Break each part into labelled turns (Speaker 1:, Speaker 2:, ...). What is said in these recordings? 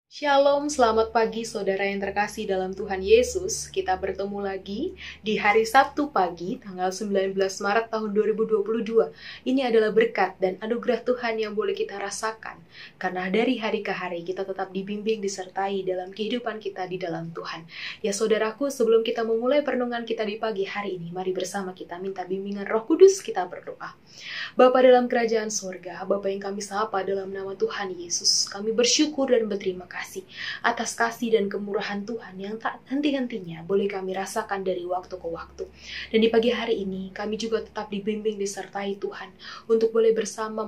Speaker 1: Shalom, selamat pagi saudara yang terkasih dalam Tuhan Yesus. Kita bertemu lagi di hari Sabtu pagi, tanggal 19 Maret tahun 2022. Ini adalah berkat dan anugerah Tuhan yang boleh kita rasakan. Karena dari hari ke hari kita tetap dibimbing, disertai dalam kehidupan kita di dalam Tuhan. Ya saudaraku, sebelum kita memulai perenungan kita di pagi hari ini, mari bersama kita minta bimbingan Roh Kudus, kita berdoa. Bapa dalam kerajaan sorga, Bapa yang kami sapa dalam nama Tuhan Yesus, kami bersyukur dan berterima kasih atas kasih dan kemurahan Tuhan yang tak henti-hentinya boleh kami rasakan dari waktu ke waktu. Dan di pagi hari ini kami juga tetap dibimbing disertai Tuhan untuk boleh bersama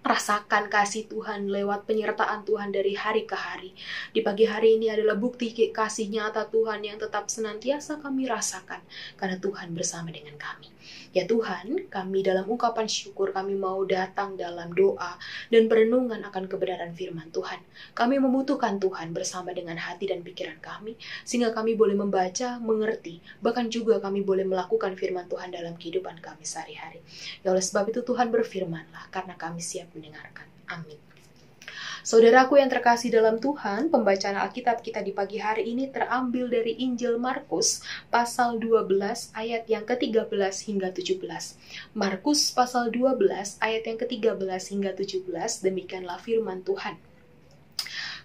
Speaker 1: rasakan kasih Tuhan lewat penyertaan Tuhan dari hari ke hari. Di pagi hari ini adalah bukti kasih nyata Tuhan yang tetap senantiasa kami rasakan karena Tuhan bersama dengan kami. Ya Tuhan, kami dalam ungkapan syukur kami mau datang dalam doa dan perenungan akan kebenaran firman Tuhan. Kami membutuhkan Tuhan bersama dengan hati dan pikiran kami sehingga kami boleh membaca, mengerti, bahkan juga kami boleh melakukan firman Tuhan dalam kehidupan kami sehari-hari. Ya oleh sebab itu Tuhan berfirmanlah karena kami siap mendengarkan. Amin. Saudaraku yang terkasih dalam Tuhan, pembacaan Alkitab kita di pagi hari ini terambil dari Injil Markus pasal 12 ayat yang ke-13 hingga 17. Markus pasal 12 ayat yang ke-13 hingga 17, demikianlah firman Tuhan.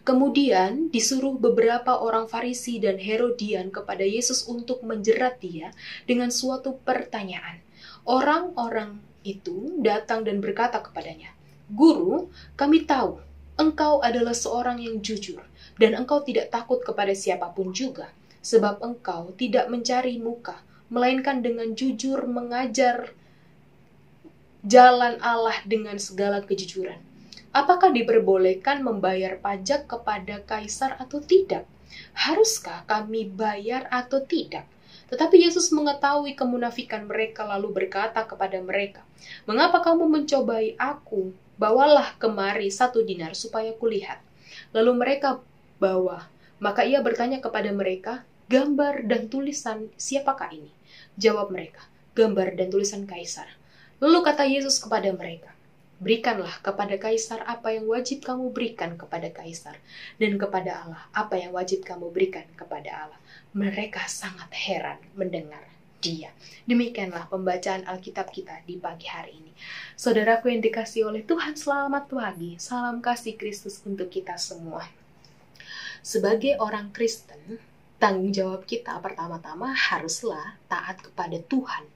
Speaker 1: Kemudian disuruh beberapa orang Farisi dan Herodian kepada Yesus untuk menjerat dia dengan suatu pertanyaan. Orang-orang itu datang dan berkata kepadanya, "Guru, kami tahu engkau adalah seorang yang jujur, dan engkau tidak takut kepada siapapun juga, sebab engkau tidak mencari muka, melainkan dengan jujur mengajar jalan Allah dengan segala kejujuran. Apakah diperbolehkan membayar pajak kepada kaisar atau tidak? Haruskah kami bayar atau tidak?" Tetapi Yesus mengetahui kemunafikan mereka lalu berkata kepada mereka, "Mengapa kamu mencobai aku? Bawalah kemari 1 dinar supaya kulihat." Lalu mereka bawa. Maka ia bertanya kepada mereka, "Gambar dan tulisan siapakah ini?" Jawab mereka, "Gambar dan tulisan kaisar." Lalu kata Yesus kepada mereka, "Berikanlah kepada kaisar apa yang wajib kamu berikan kepada kaisar, dan kepada Allah apa yang wajib kamu berikan kepada Allah." Mereka sangat heran mendengar dia. Demikianlah pembacaan Alkitab kita di pagi hari ini. Saudaraku yang dikasihi oleh Tuhan, selamat pagi. Salam kasih Kristus untuk kita semua. Sebagai orang Kristen, tanggung jawab kita pertama-tama haruslah taat kepada Tuhan.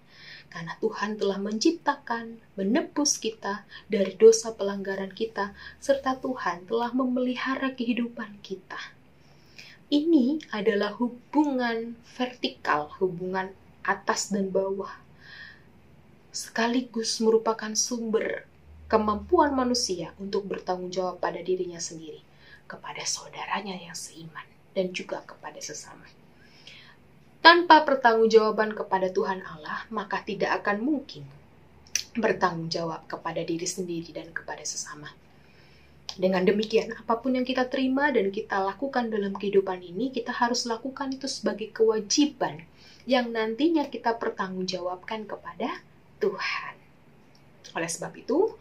Speaker 1: Karena Tuhan telah menciptakan, menebus kita dari dosa pelanggaran kita, serta Tuhan telah memelihara kehidupan kita. Ini adalah hubungan vertikal, hubungan atas dan bawah. Sekaligus merupakan sumber kemampuan manusia untuk bertanggung jawab pada dirinya sendiri, kepada saudaranya yang seiman, dan juga kepada sesama. Tanpa pertanggungjawaban kepada Tuhan Allah, maka tidak akan mungkin bertanggung jawab kepada diri sendiri dan kepada sesama. Dengan demikian, apapun yang kita terima dan kita lakukan dalam kehidupan ini, kita harus lakukan itu sebagai kewajiban yang nantinya kita pertanggungjawabkan kepada Tuhan. Oleh sebab itu,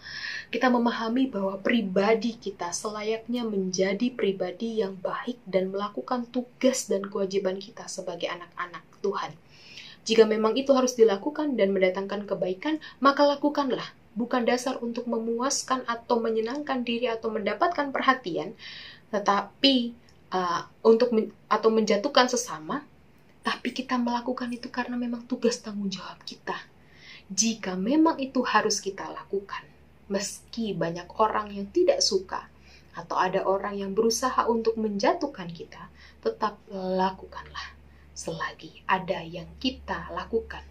Speaker 1: kita memahami bahwa pribadi kita selayaknya menjadi pribadi yang baik dan melakukan tugas dan kewajiban kita sebagai anak-anak Tuhan. Jika memang itu harus dilakukan dan mendatangkan kebaikan, maka lakukanlah. Bukan dasar untuk memuaskan atau menyenangkan diri atau mendapatkan perhatian, tetapi atau menjatuhkan sesama, tapi kita melakukan itu karena memang tugas tanggung jawab kita. Jika memang itu harus kita lakukan, meski banyak orang yang tidak suka atau ada orang yang berusaha untuk menjatuhkan kita, tetap lakukanlah selagi ada yang kita lakukan,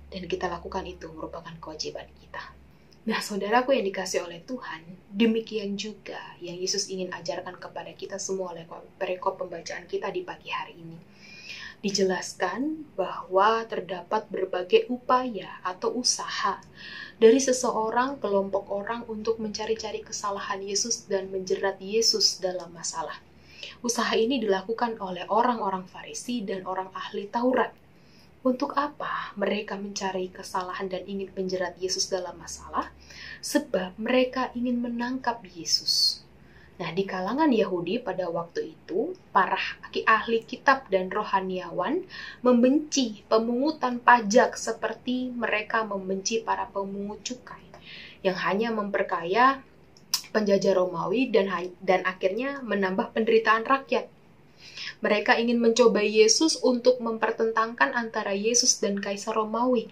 Speaker 1: dan kita lakukan itu merupakan kewajiban kita. Nah, saudaraku yang dikasih oleh Tuhan, demikian juga yang Yesus ingin ajarkan kepada kita semua oleh perikop pembacaan kita di pagi hari ini. Dijelaskan bahwa terdapat berbagai upaya atau usaha dari seseorang, kelompok orang untuk mencari-cari kesalahan Yesus dan menjerat Yesus dalam masalah. Usaha ini dilakukan oleh orang-orang Farisi dan orang ahli Taurat. Untuk apa mereka mencari kesalahan dan ingin menjerat Yesus dalam masalah? Sebab mereka ingin menangkap Yesus. Nah, di kalangan Yahudi pada waktu itu, para ahli kitab dan rohaniawan membenci pemungutan pajak seperti mereka membenci para pemungut cukai yang hanya memperkaya penjajah Romawi dan akhirnya menambah penderitaan rakyat. Mereka ingin mencobai Yesus untuk mempertentangkan antara Yesus dan Kaisar Romawi.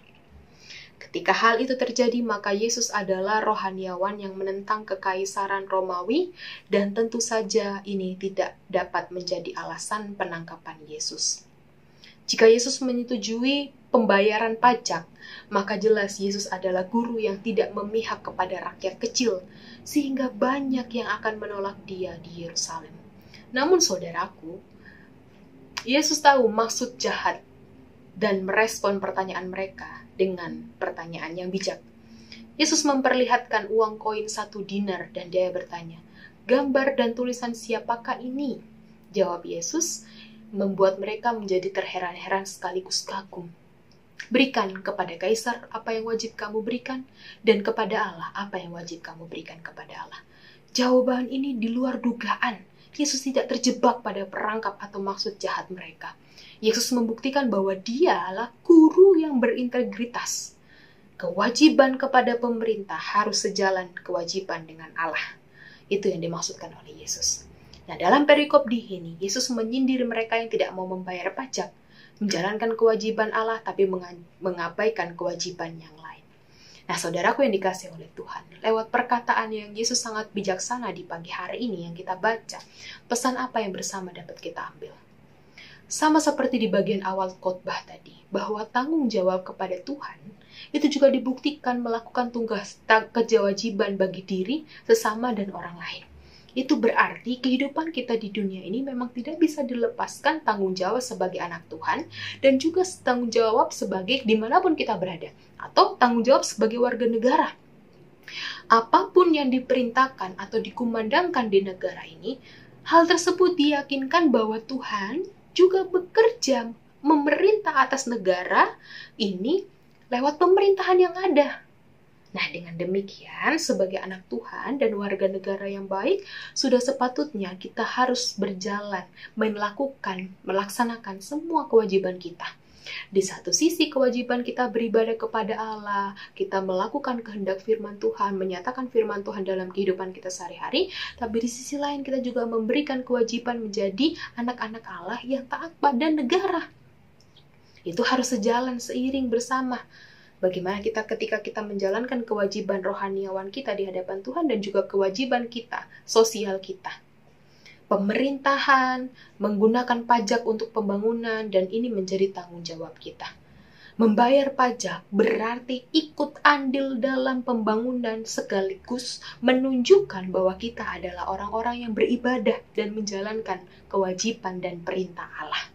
Speaker 1: Ketika hal itu terjadi, maka Yesus adalah rohaniawan yang menentang kekaisaran Romawi, dan tentu saja ini tidak dapat menjadi alasan penangkapan Yesus. Jika Yesus menyetujui pembayaran pajak, maka jelas Yesus adalah guru yang tidak memihak kepada rakyat kecil, sehingga banyak yang akan menolak dia di Yerusalem. Namun saudaraku, Yesus tahu maksud jahat dan merespon pertanyaan mereka dengan pertanyaan yang bijak. Yesus memperlihatkan uang koin 1 dinar dan dia bertanya, "Gambar dan tulisan siapakah ini?" Jawab Yesus, membuat mereka menjadi terheran-heran sekaligus kagum. "Berikan kepada Kaisar apa yang wajib kamu berikan, dan kepada Allah apa yang wajib kamu berikan kepada Allah." Jawaban ini di luar dugaan. Yesus tidak terjebak pada perangkap atau maksud jahat mereka. Yesus membuktikan bahwa dia adalah guru yang berintegritas. Kewajiban kepada pemerintah harus sejalan kewajiban dengan Allah. Itu yang dimaksudkan oleh Yesus. Nah, dalam perikop di sini, Yesus menyindir mereka yang tidak mau membayar pajak, menjalankan kewajiban Allah tapi mengabaikan kewajiban yang lain. Nah, saudaraku yang dikasihi oleh Tuhan, lewat perkataan yang Yesus sangat bijaksana di pagi hari ini yang kita baca, pesan apa yang bersama dapat kita ambil? Sama seperti di bagian awal khotbah tadi, bahwa tanggung jawab kepada Tuhan itu juga dibuktikan melakukan tugas kewajiban bagi diri, sesama, dan orang lain. Itu berarti kehidupan kita di dunia ini memang tidak bisa dilepaskan tanggung jawab sebagai anak Tuhan dan juga tanggung jawab sebagai dimanapun kita berada, atau tanggung jawab sebagai warga negara. Apapun yang diperintahkan atau dikumandangkan di negara ini, hal tersebut diyakinkan bahwa Tuhan juga bekerja memerintah atas negara ini lewat pemerintahan yang ada. Nah, dengan demikian, sebagai anak Tuhan dan warga negara yang baik, sudah sepatutnya kita harus berjalan, melaksanakan semua kewajiban kita. Di satu sisi, kewajiban kita beribadah kepada Allah, kita melakukan kehendak firman Tuhan, menyatakan firman Tuhan dalam kehidupan kita sehari-hari, tapi di sisi lain kita juga memberikan kewajiban menjadi anak-anak Allah yang taat pada negara. Itu harus sejalan seiring bersama. Bagaimana kita ketika kita menjalankan kewajiban rohaniawan kita di hadapan Tuhan dan juga kewajiban kita, sosial kita. Pemerintahan, menggunakan pajak untuk pembangunan, dan ini menjadi tanggung jawab kita. Membayar pajak berarti ikut andil dalam pembangunan sekaligus menunjukkan bahwa kita adalah orang-orang yang beribadah dan menjalankan kewajiban dan perintah Allah.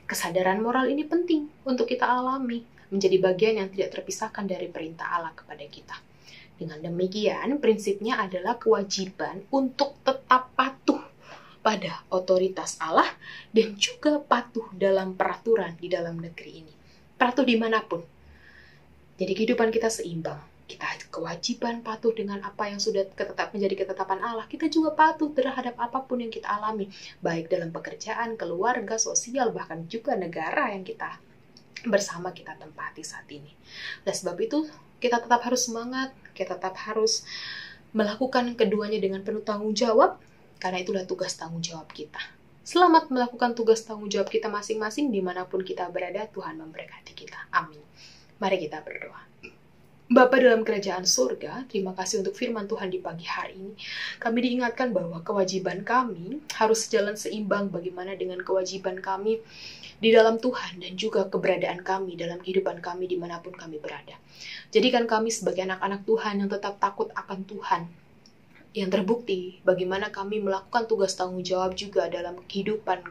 Speaker 1: Kesadaran moral ini penting untuk kita alami, menjadi bagian yang tidak terpisahkan dari perintah Allah kepada kita. Dengan demikian, prinsipnya adalah kewajiban untuk tetap patuh pada otoritas Allah dan juga patuh dalam peraturan di dalam negeri ini. Patuh dimanapun. Jadi kehidupan kita seimbang. Kita kewajiban patuh dengan apa yang sudah menjadi ketetapan Allah. Kita juga patuh terhadap apapun yang kita alami. Baik dalam pekerjaan, keluarga, sosial, bahkan juga negara yang kita bersama kita tempati saat ini. Oleh sebab itu, kita tetap harus semangat. Kita tetap harus melakukan keduanya dengan penuh tanggung jawab. Karena itulah tugas tanggung jawab kita. Selamat melakukan tugas tanggung jawab kita masing-masing dimanapun kita berada. Tuhan memberkati kita. Amin. Mari kita berdoa. Bapa dalam kerajaan surga, terima kasih untuk firman Tuhan di pagi hari ini. Kami diingatkan bahwa kewajiban kami harus sejalan seimbang bagaimana dengan kewajiban kami di dalam Tuhan dan juga keberadaan kami dalam kehidupan kami dimanapun kami berada. Jadikan kami sebagai anak-anak Tuhan yang tetap takut akan Tuhan, yang terbukti bagaimana kami melakukan tugas tanggung jawab juga dalam kehidupan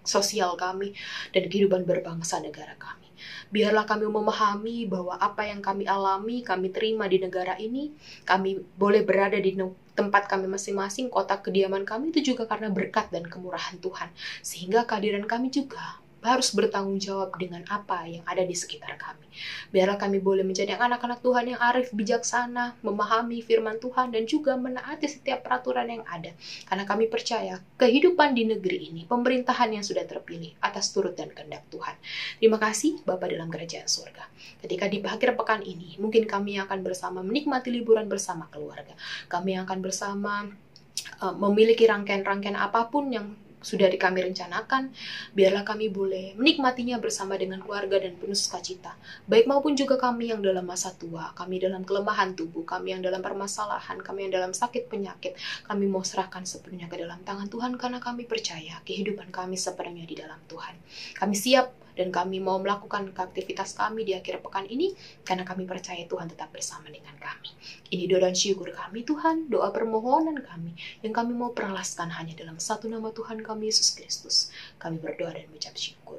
Speaker 1: sosial kami dan kehidupan berbangsa negara kami. Biarlah kami memahami bahwa apa yang kami alami, kami terima di negara ini, kami boleh berada di tempat kami masing-masing, kota kediaman kami itu juga karena berkat dan kemurahan Tuhan. Sehingga kehadiran kami juga harus bertanggung jawab dengan apa yang ada di sekitar kami. Biarlah kami boleh menjadi anak-anak Tuhan yang arif, bijaksana, memahami firman Tuhan, dan juga menaati setiap peraturan yang ada. Karena kami percaya kehidupan di negeri ini, pemerintahan yang sudah terpilih atas turut dan kehendak Tuhan. Terima kasih Bapa dalam kerajaan surga. Ketika di akhir pekan ini, mungkin kami akan bersama menikmati liburan bersama keluarga. Kami akan bersama memiliki rangkaian-rangkaian apapun yang sudah kami rencanakan, biarlah kami boleh menikmatinya bersama dengan keluarga dan penuh sukacita. Baik maupun juga kami yang dalam masa tua, kami dalam kelemahan tubuh, kami yang dalam permasalahan, kami yang dalam sakit penyakit, kami mau serahkan sepenuhnya ke dalam tangan Tuhan karena kami percaya kehidupan kami sepenuhnya di dalam Tuhan. Kami siap dan kami mau melakukan aktivitas kami di akhir pekan ini karena kami percaya Tuhan tetap bersama dengan kami. Ini doa dan syukur kami Tuhan, doa permohonan kami yang kami mau peralaskan hanya dalam satu nama Tuhan kami Yesus Kristus. Kami berdoa dan mengucap syukur.